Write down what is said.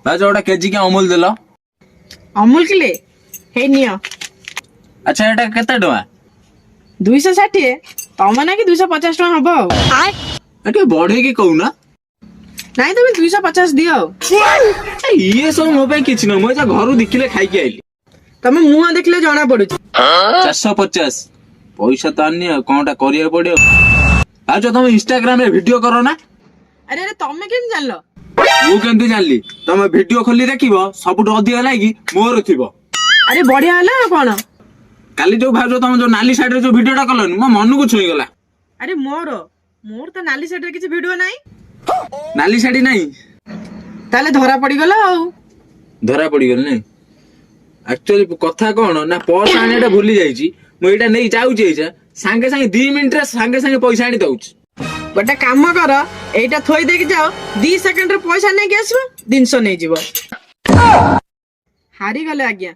भाज गोटे केजी के अमूल देल। अमूल किले हे नियो। अच्छा एटा केते टका? 260 तम ना कि 250 टका हबो। एटे बढ़े की कहू ना नहीं तुम 250 दियो। ये सब मो पे किछ न मो जा घरु दिखले खाई के आइली। तमे मुंह देखले जाना पड़ू। 450 पैसा तो आनी कोनटा करिया पड़ियो। आज तुम इंस्टाग्राम रे वीडियो करो ना। अरे अरे तमे केन जानलो? मु केंती जानली तुम वीडियो खोली देखिबो सबटो अधिक लागी मोर थिबो। अरे बढ़िया हला कोन? काली जो भाजो तुम जो नाली साइड रे जो वीडियोटा कलन मो मन को छुई गला। अरे मोर तो नाली साइड रे किछ वीडियो नाही। नाली साड़ी नहीं ताले धरा पड़ी गला आ। धरा पड़ी गल नहीं। एक्चुअली कथा कोन ना पर्स आनेटा भूली जाईची मु एटा नै जाउची एजा संगे संगे 2 मिनिट रे संगे संगे पैसा आनी दउची। गोटे काम कर एटा थोई देके जाओ 2 सेकंड रे पैसा नै के आसबो 300 नै जीवो। हारी गले आज्ञा।